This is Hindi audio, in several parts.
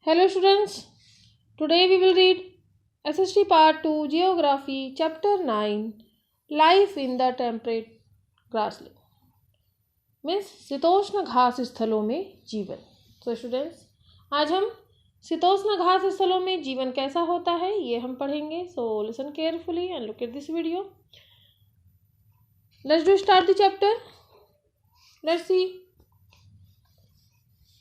Hello students, today we will read SST Part 2 Geography Chapter 9 Life in the Temperate Grassland means शीतोष्ण घास स्थलों में जीवन। तो स्टूडेंट्स, आज हम शीतोष्ण घास स्थलों में जीवन कैसा होता है ये हम पढ़ेंगे। So listen carefully and look at this video. Let's do start the chapter. Let's see.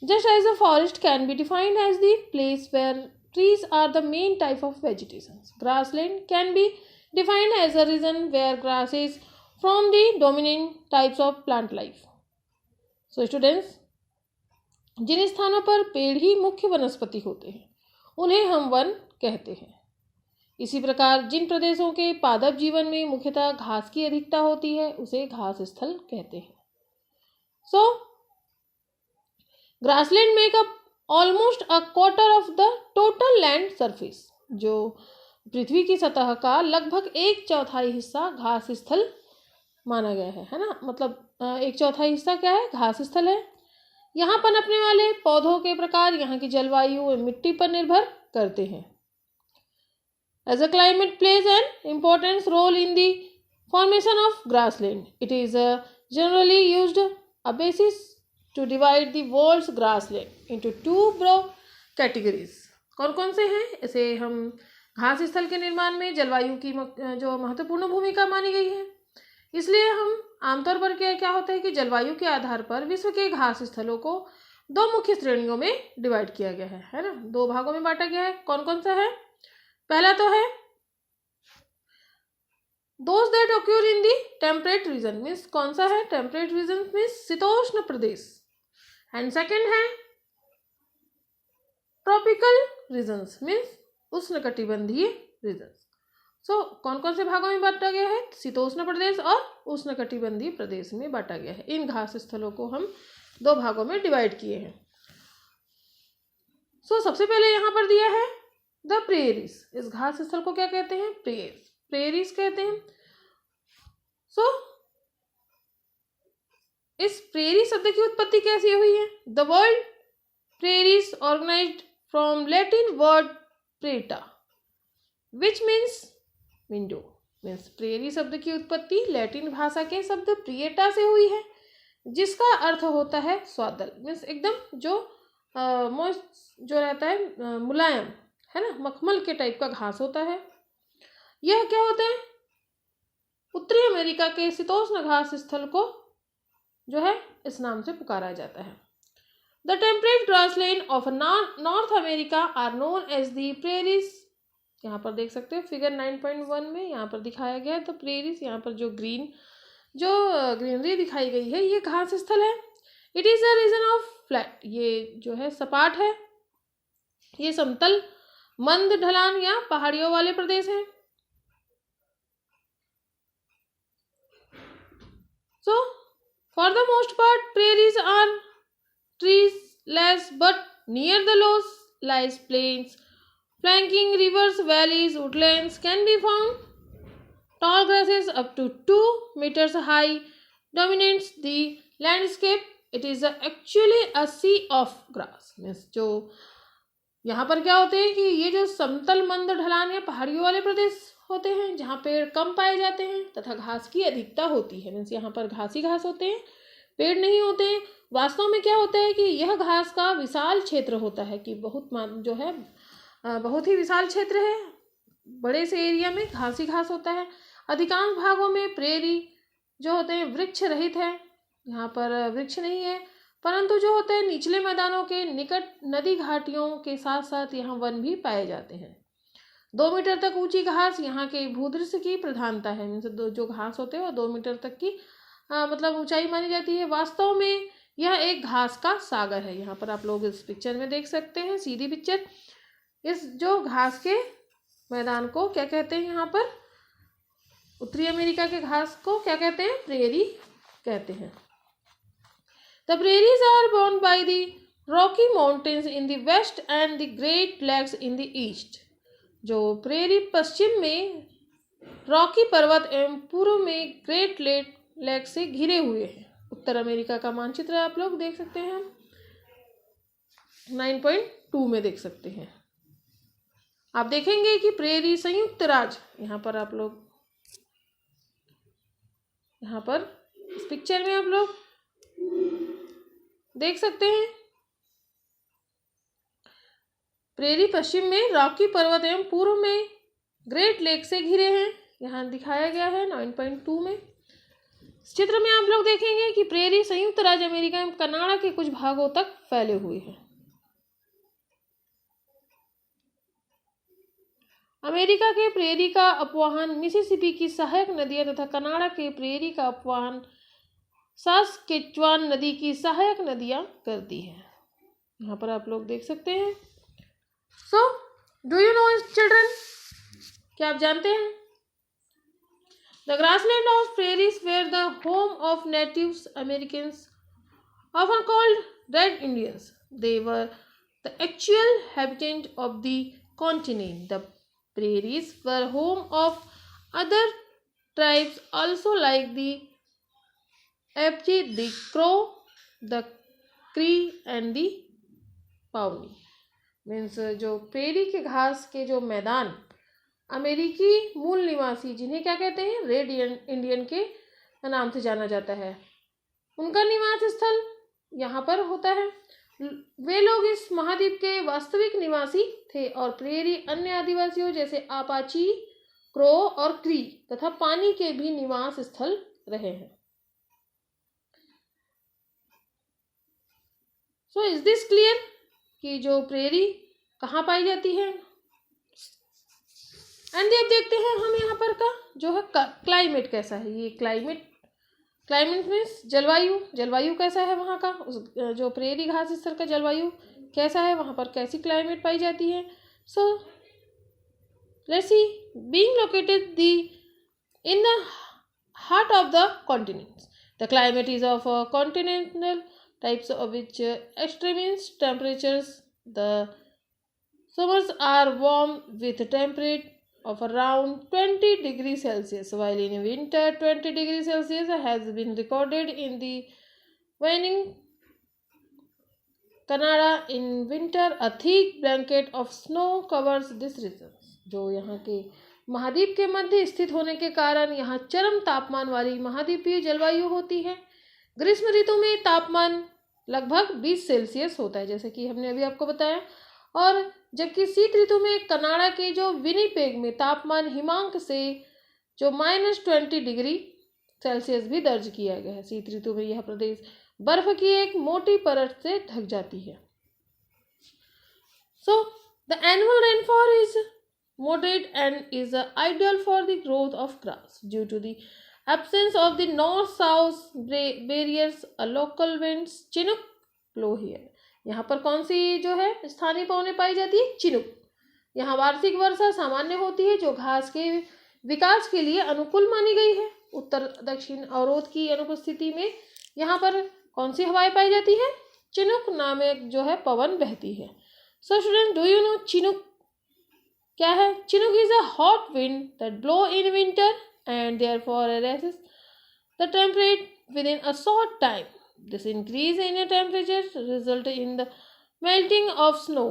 Just as a forest can be defined as the place where trees are the main type of vegetation, grassland can be defined as a region where grasses form the dominant types of plant life. So students, जिन स्थानों पर पेड़ ही मुख्य वनस्पति होते हैं उन्हें हम वन कहते हैं। इसी प्रकार जिन प्रदेशों के पादप जीवन में मुख्यतः घास की अधिकता होती है उसे घास स्थल कहते हैं। So grassland make up almost a quarter of the total land surface. जो पृथ्वी की सतह का लगभग 1/4 हिस्सा घास स्थल माना गया है ना। मतलब 1/4 हिस्सा क्या है? घास स्थल है। यहाँ पनपने वाले पौधों के प्रकार यहाँ की जलवायु और मिट्टी पर निर्भर करते हैं। As a climate plays an important role in the formation of grassland, it is generally used a basis to divide the world's grassland into two broad categories। कौन कौन से हैं? इसे हम घास स्थल के निर्माण में जलवायु की जो महत्वपूर्ण भूमिका मानी गई है, इसलिए हम आमतौर पर क्या होता है कि जलवायु के आधार पर विश्व के घास स्थलों को दो मुख्य श्रेणियों में डिवाइड किया गया है ना। दो भागों में बांटा गया है। कौन कौन सा है? पहला तो है those that occur in the temperate region, means कौन सा है? टेम्परेट रीजन मीन्स शीतोष्ण प्रदेश। एंड सेकेंड है ट्रॉपिकल रीजन्स मीन्स उष्णकटिबंधीय रीजन्स। सो कौन कौन से भागों में बांटा गया है? शीतोष्ण प्रदेश और उष्णकटिबंधीय प्रदेश में बांटा गया है। इन घास स्थलों को हम दो भागों में डिवाइड किए हैं। सो सबसे पहले यहाँ पर दिया है द प्रेरीज। इस घास स्थल को क्या कहते हैं? प्रेरीज कहते हैं। सो इस प्रेरी शब्द की उत्पत्ति कैसी हुई है? The word prairies organised from Latin word prata which means window. Means prairie शब्द की उत्पत्ति लैटिन भाषा के शब्द प्रिएटा से हुई है, जिसका अर्थ होता है स्वादल। मीन्स एकदम जो जो रहता है मुलायम है ना, मखमल के टाइप का घास होता है। यह क्या होता है? उत्तरी अमेरिका के शीतोष्ण घास स्थल को जो है इस नाम से पुकारा जाता है। The temperate grassland of North America are known as the prairies. यहाँ पर देख सकते हो फिगर 9.1 में यहाँ पर दिखाया गया है। तो प्रेरीज, यहाँ पर जो ग्रीनरी दिखाई गई है ये घास स्थल है। It is a region of flat, ये जो है सपाट है, ये समतल मंद ढलान या पहाड़ियों वाले प्रदेश हैं। So for the most part, prairies are treeless, but near the lows lies plains. Flanking rivers, valleys, woodlands can be found. Tall grasses up to 2 meters high dominates the landscape. It is actually a sea of grass. Means जो यहाँ पर क्या होते हैं कि ये जो समतल मंद ढलान या पहाड़ियों वाले प्रदेश होते हैं जहाँ पेड़ कम पाए जाते हैं तथा घास की अधिकता होती है। मीन्स यहाँ पर घास ही घास होते हैं, पेड़ नहीं होते हैं। वास्तव में क्या होता है कि यह घास का विशाल क्षेत्र होता है कि बहुत ही विशाल क्षेत्र है। बड़े से एरिया में घास ही घास होता है। अधिकांश भागों में प्रेरी जो होते हैं वृक्ष रहित है, यहाँ पर वृक्ष नहीं है, परंतु जो होते हैं निचले मैदानों के निकट नदी घाटियों के साथ साथ यहाँ वन भी पाए जाते हैं। 2 मीटर तक ऊंची घास यहाँ के भूदृश्य की प्रधानता है। मीन्स जो घास होते हैं वो 2 मीटर तक की मतलब ऊंचाई मानी जाती है। वास्तव में यह एक घास का सागर है। यहाँ पर आप लोग इस पिक्चर में देख सकते हैं, सीधी पिक्चर। इस जो घास के मैदान को क्या कहते हैं? यहाँ पर उत्तरी अमेरिका के घास को क्या कहते हैं? प्रेरी कहते हैं। The prairies are borne by the Rocky Mountains in the west and the Great Lakes in the east. जो प्रेरी पश्चिम में रॉकी पर्वत एवं पूर्व में ग्रेट लेक से घिरे हुए हैं। उत्तर अमेरिका का मानचित्र आप लोग देख सकते हैं। 9.2 में देख सकते हैं। आप देखेंगे कि प्रेरी संयुक्त राज्य, यहाँ पर आप लोग, यहाँ पर इस पिक्चर में आप लोग देख सकते हैं, प्रेरी पश्चिम में रॉकी पर्वत एवं पूर्व में ग्रेट लेक से घिरे हैं, यहाँ दिखाया गया है 9.2 में। इस चित्र में आप लोग देखेंगे कि प्रेरी संयुक्त राज्य अमेरिका एवं कनाडा के कुछ भागों तक फैले हुए हैं। अमेरिका के प्रेरी का अपवाहन मिसिसिपी की सहायक नदियां तथा कनाडा के प्रेरी का अपवाहन सास्केचुआन नदी की सहायक नदियां करती है। यहाँ पर आप लोग देख सकते हैं। So do you know children, क्या आप जानते हैं? The grassland of prairies were the home of natives Americans often called red Indians. They were the actual habitant of the continent. The prairies were home of other tribes also like the Apache, the Crow, the Cree and the Pawnee. Means जो प्रेरी के घास के जो मैदान अमेरिकी मूल निवासी, जिन्हें क्या कहते हैं, रेड इंडियन के नाम से जाना जाता है, उनका निवास स्थल यहाँ पर होता है। वे लोग इस महाद्वीप के वास्तविक निवासी थे और प्रेरी अन्य आदिवासियों जैसे अपाची, क्रो और क्री तथा पानी के भी निवास स्थल रहे हैं। सो इज दिस क्लियर कि जो प्रेरी कहाँ पाई जाती है? एंड अब देखते हैं हम यहाँ पर का जो है क्लाइमेट कैसा है। ये क्लाइमेट मीन्स जलवायु कैसा है वहाँ का, उस जो प्रेरी घास स्थल का जलवायु कैसा है, वहाँ पर कैसी क्लाइमेट पाई जाती है। So let's see, being located the in the heart of the continents, the climate is of continental types of which extremes temperatures. The summers are warm with temperature of around 20 degrees Celsius, while in winter 20 degrees Celsius has been recorded in the waning Canada. In winter a thick blanket of snow covers this region. जो यहाँ के महाद्वीप के मध्य स्थित होने के कारण यहाँ चरम तापमान वाली महाद्वीपीय जलवायु होती है। ग्रीष्म ऋतु में तापमान लगभग 20 सेल्सियस होता है, जैसे कि हमने अभी आपको बताया, और जबकि शीत ऋतु में कनाडा के जो विनिपेग में तापमान हिमांक से जो -20 डिग्री सेल्सियस भी दर्ज किया गया है। शीत ऋतु में यह प्रदेश बर्फ की एक मोटी परत से ढक जाती है। So the annual rainfall is moderate and is ideal for the growth of grass due to the absence of the north-south barriers. A local winds Chinook blow here. यहाँ पर कौन सी जो है स्थानीय पवनें पाई जाती है? चिनुक। यहाँ वार्षिक वर्षा सामान्य होती है जो घास के विकास के लिए अनुकूल मानी गई है। उत्तर दक्षिण अवरोध की अनुपस्थिति में यहाँ पर कौन सी हवाएं पाई जाती है? चिनुक नामक जो है पवन बहती है। So student, do you no Chinook क्या है? Chinook is a hot wind that blow in winter and therefore raises the temperature within a short time. This increase in temperature results in the melting of snow,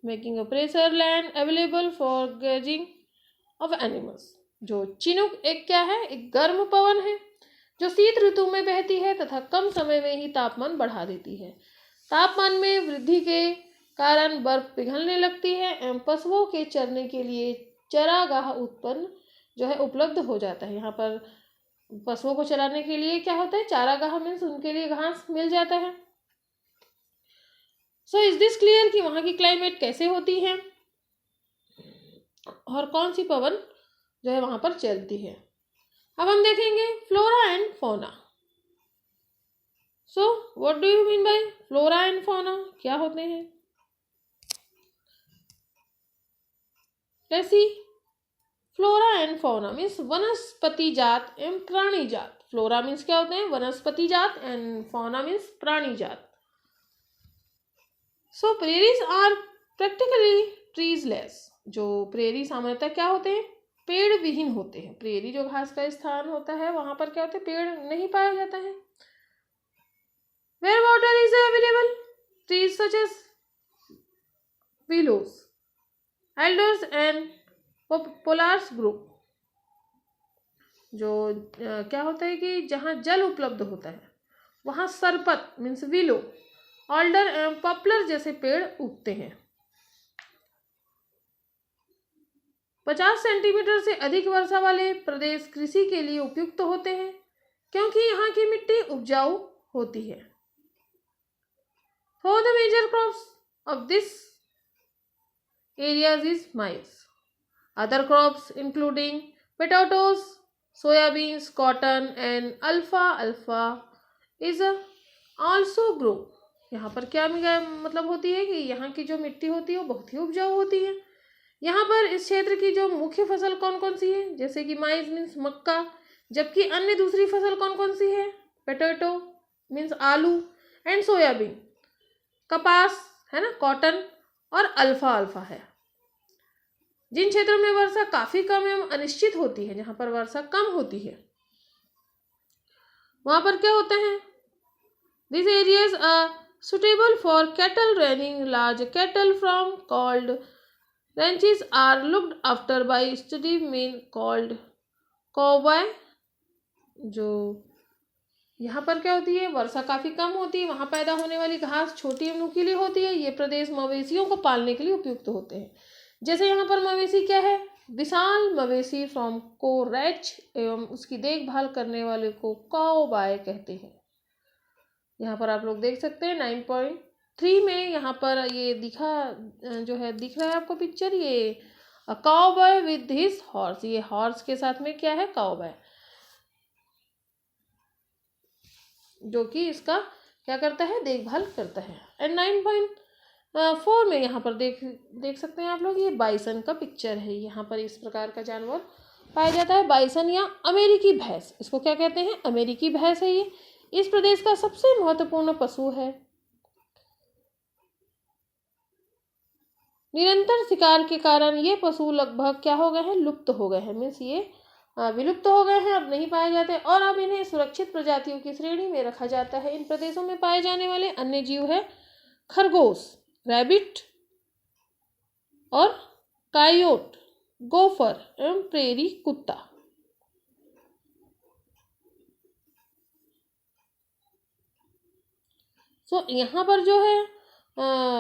making a pressure land available for grazing of animals. जो चिनुक एक क्या है? एक गर्म पवन है जो शीत ऋतु में बहती है तथा कम समय में ही तापमान बढ़ा देती है। तापमान में वृद्धि के कारण बर्फ पिघलने लगती है एवं पशुओं के चरने के लिए चरागाह उत्पन्न जो है उपलब्ध हो जाता है। यहाँ पर पशुओं को चराने के लिए क्या होता है? चारागाह मीन्स उनके लिए घास मिल जाता है। सो इज दिस क्लियर कि वहाँ की क्लाइमेट कैसे होती है और कौन सी पवन जो है वहाँ पर चलती है। अब हम देखेंगे flora and fauna. So what do you mean by flora and fauna? क्या होते हैं? Let's C, flora and fauna means वनस्पति जात एवं प्राणी जात। फ्लोरा मीन्स क्या होते हैं? वनस्पति जात एंड फौना मीन्स प्राणी जात। सो प्रेरीज आर प्रैक्टिकली ट्रीजलेस। जो प्रेरी सामान्यतः क्या होते हैं? पेड़ विहीन होते हैं। प्रेरी जो घास का स्थान होता है वहां पर क्या होते हैं? पेड़ नहीं पाया जाता है। Where water is available, trees such as willows, alders and poplars group. जो क्या होता है कि जहाँ जल उपलब्ध होता है वहाँ सरपत मीन्स विलो, ऑल्डर एवं पॉपुलर जैसे पेड़ उगते हैं। 50 सेंटीमीटर से अधिक वर्षा वाले प्रदेश कृषि के लिए उपयुक्त होते हैं क्योंकि यहाँ की मिट्टी उपजाऊ होती है। For the major crops of this areas is maize. Other crops including potatoes, soyabeans, cotton and alfalfa is also grow. यहाँ पर क्या मतलब होती है कि यहाँ की जो मिट्टी होती है वो बहुत ही उपजाऊ होती है। यहाँ पर इस क्षेत्र की जो मुख्य फसल कौन कौन सी है, जैसे कि माइज मीन्स मक्का, जबकि अन्य दूसरी फसल कौन कौन सी है, पोटैटो मीन्स आलू एंड सोयाबीन कपास है ना, कॉटन और अल्फा है। जिन क्षेत्रों में वर्षा काफी कम एवं अनिश्चित होती है, जहां पर वर्षा कम होती है, वहां पर क्या होता है, this areas are suitable for cattle raining. Large cattle farms called ranches are looked after by steady men called cowboy। जो यहाँ पर क्या होती है, वर्षा काफी कम होती है, वहां पैदा होने वाली घास छोटी एवं नुकीली होती है। ये प्रदेश मवेशियों को पालने के लिए उपयुक्त होते हैं। जैसे यहाँ पर मवेशी क्या है, विशाल मवेशी फ्रॉम को रैच एवं उसकी देखभाल करने वाले को कौबॉय कहते हैं। यहाँ पर आप लोग देख सकते हैं 9.3 में यहाँ पर ये दिख रहा है आपको पिक्चर, ये काउबॉय विद हिज हॉर्स। ये हॉर्स के साथ में क्या है, काउबॉय, जो कि इसका क्या करता है, देखभाल करता है। एंड 9.4 में यहाँ पर देख सकते हैं आप लोग, ये बाइसन का पिक्चर है। यहाँ पर इस प्रकार का जानवर पाया जाता है, बाइसन या अमेरिकी भैंस। इसको क्या कहते हैं, अमेरिकी भैंस है। ये इस प्रदेश का सबसे महत्वपूर्ण पशु है। निरंतर शिकार के कारण ये पशु लगभग क्या हो गए हैं, लुप्त हो गए हैं। मीन्स ये विलुप्त हो गए हैं, अब नहीं पाए जाते और अब इन्हें सुरक्षित प्रजातियों की श्रेणी में रखा जाता है। इन प्रदेशों में पाए जाने वाले अन्य जीव है खरगोश, रैबिट और कायोट, गोफर एवं प्रेरी कुत्ता। यहाँ पर जो है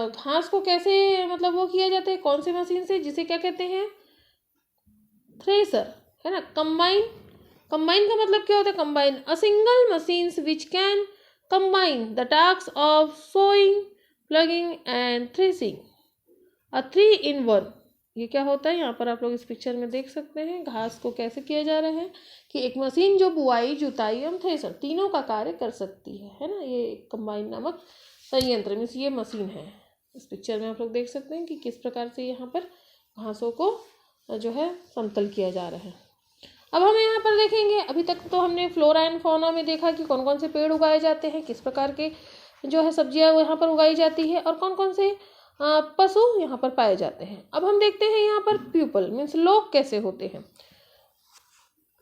घास को कैसे मतलब वो किया जाता है, कौन सी मशीन से, जिसे क्या कहते हैं, थ्रेसर है ना। कंबाइन का मतलब क्या होता है, combine a single machines which can combine the task of sowing, ploughing and threshing, a 3 in 1। ये क्या होता है, यहाँ पर आप लोग इस पिक्चर में देख सकते हैं घास को कैसे किया जा रहा है कि एक मशीन जो बुआई, जुताई एवं थ्रेसर तीनों का कार्य कर सकती है ना। ये कंबाइन नामक संयंत्र मीन्स ये मशीन है। इस पिक्चर में आप लोग देख सकते हैं कि किस प्रकार से यहाँ पर घासों को जो है समतल किया जा रहा है। अब हम यहाँ पर देखेंगे, अभी तक तो हमने फ्लोरा एंड फौना में देखा कि कौन कौन से पेड़ उगाए जाते हैं, किस प्रकार के जो है सब्जियाँ यहाँ पर उगाई जाती है और कौन कौन से पशु यहाँ पर पाए जाते हैं। अब हम देखते हैं यहाँ पर पीपल मीन्स लोग कैसे होते हैं।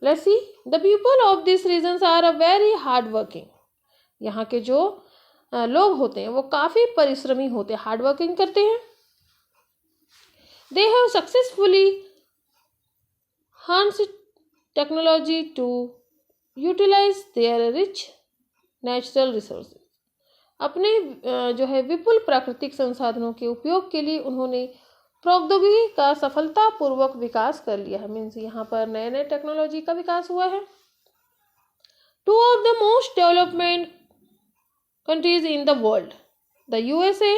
Let's see, the people of this regions are a very hard working. यहाँ के जो लोग होते हैं वो काफी परिश्रमी होते हैं, हार्ड वर्किंग करते हैं। They have successfully harnessed technology to utilize their rich natural resources। अपने जो है विपुल प्राकृतिक संसाधनों के उपयोग के लिए उन्होंने प्रौद्योगिकी का सफलतापूर्वक विकास कर लिया है। मीन्स यहाँ पर नए नए टेक्नोलॉजी का विकास हुआ है। 2 of the most development countries in the world, the USA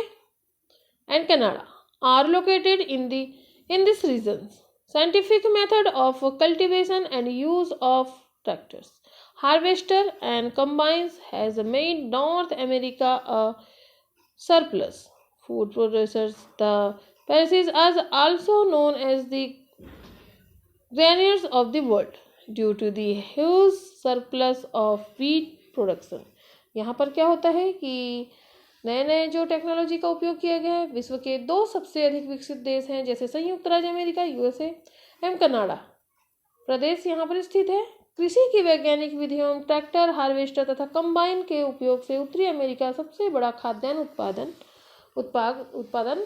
and Canada, are located in this regions। Scientific method of cultivation and use of tractors, harvester and combines has made North America a surplus food producers. The Pacific is also known as the granaries of the world due to the huge surplus of wheat production। यहाँ पर क्या होता है कि नए नए जो टेक्नोलॉजी का उपयोग किया गया है, विश्व के 2 सबसे अधिक विकसित देश हैं जैसे संयुक्त राज्य अमेरिका यूएसए एवं कनाडा प्रदेश यहाँ पर स्थित है। कृषि की वैज्ञानिक विधियों, ट्रैक्टर, हार्वेस्टर तथा कंबाइन के उपयोग से उत्तरी अमेरिका सबसे बड़ा खाद्यान्न उत्पादन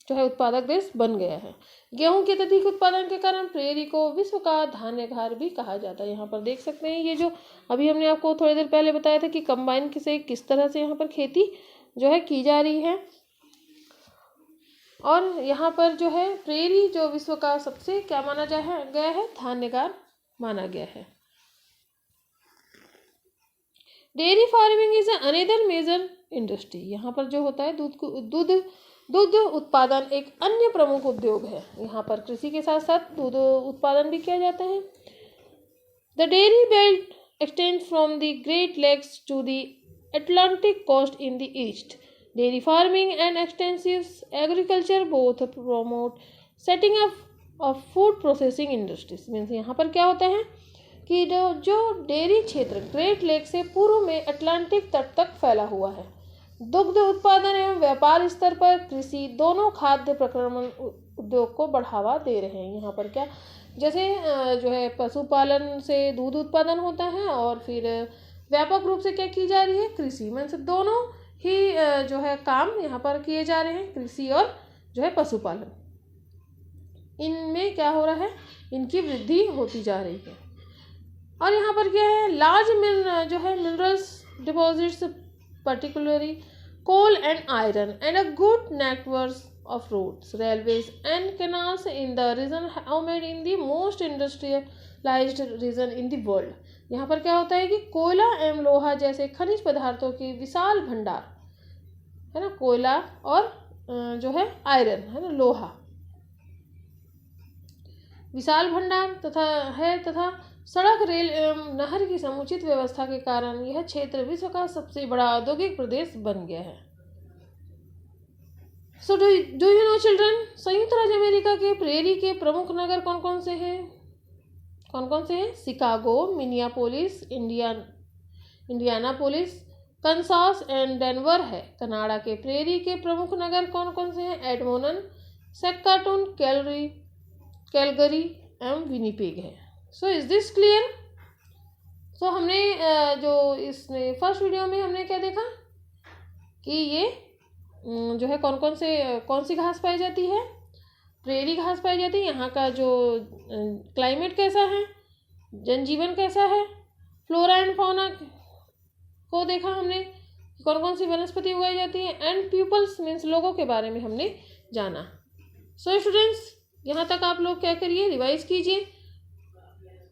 जो है उत्पादक देश बन गया है। गेहूं के अत्यधिक उत्पादन के कारण प्रेरी को विश्व का धान्य घर भी कहा जाता है। यहाँ पर देख सकते हैं ये जो अभी हमने आपको थोड़ी देर पहले बताया था कि कंबाइन से किस तरह से यहाँ पर खेती जो है की जा रही है। और यहाँ पर जो है प्रेरी जो विश्व का सबसे क्या माना गया है, धान्यगार माना गया है। Dairy farming is another major industry. यहाँ पर जो होता है दूध उत्पादन एक अन्य प्रमुख उद्योग है। यहाँ पर कृषि के साथ साथ दूध उत्पादन भी किया जाता है। The dairy belt extend from the Great Lakes to the Atlantic coast in the east. Dairy farming and extensive agriculture both promote setting up of food processing industries। Means यहाँ पर क्या होता है कि जो डेयरी क्षेत्र ग्रेट लेक से पूर्व में अटलांटिक तट तक फैला हुआ है, दुग्ध उत्पादन एवं व्यापार स्तर पर कृषि दोनों खाद्य प्रक्रमण उद्योग को बढ़ावा दे रहे हैं। यहाँ पर क्या जैसे जो है पशुपालन से दूध उत्पादन होता है और फिर व्यापक रूप से क्या की जा रही है, कृषि। मीन्स दोनों ही जो है काम यहाँ पर किए जा रहे हैं, कृषि और जो है पशुपालन। इनमें क्या हो रहा है, इनकी वृद्धि होती जा रही है। और यहाँ पर क्या है, लार्ज जो है minerals deposits particularly coal and iron and a good network of roads, railways and canals in the region have made in the most industrialized region in the world। यहाँ पर क्या होता है कि कोयला एवं लोहा जैसे खनिज पदार्थों की विशाल भंडार है ना, कोयला और जो है आयरन है ना, लोहा, विशाल भंडार तथा सड़क, रेल एवं नहर की समुचित व्यवस्था के कारण यह क्षेत्र विश्व का सबसे बड़ा औद्योगिक प्रदेश बन गया है। सो डू यू नो चिल्ड्रन, संयुक्त राज्य अमेरिका के प्रेरी के प्रमुख नगर कौन कौन से हैं? Chicago, Minneapolis, Indianapolis, Kansas and Denver है। कनाडा के प्रेरी के प्रमुख नगर कौन कौन से हैं? एडमोंटन, सैस्काटून, कैलगरी एवं विनिपेग है। So is this clear? So हमने जो इसमें फर्स्ट वीडियो में हमने क्या देखा कि ये जो है कौन सी घास पाई जाती है? प्रेरी घास पाई जाती है। यहाँ का जो क्लाइमेट कैसा है, जनजीवन कैसा है, फ्लोरा एंड फौना को देखा हमने, कौन कौन सी वनस्पति उगाई जाती है, एंड पीपल्स मीन्स लोगों के बारे में हमने जाना। सो स्टूडेंट्स, यहाँ तक आप लोग क्या करिए, रिवाइज कीजिए।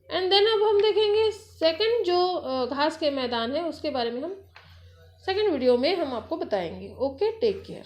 एंड देन अब हम देखेंगे सेकंड जो घास के मैदान है उसके बारे में हम सेकंड वीडियो में हम आपको बताएंगे। Okay, take care.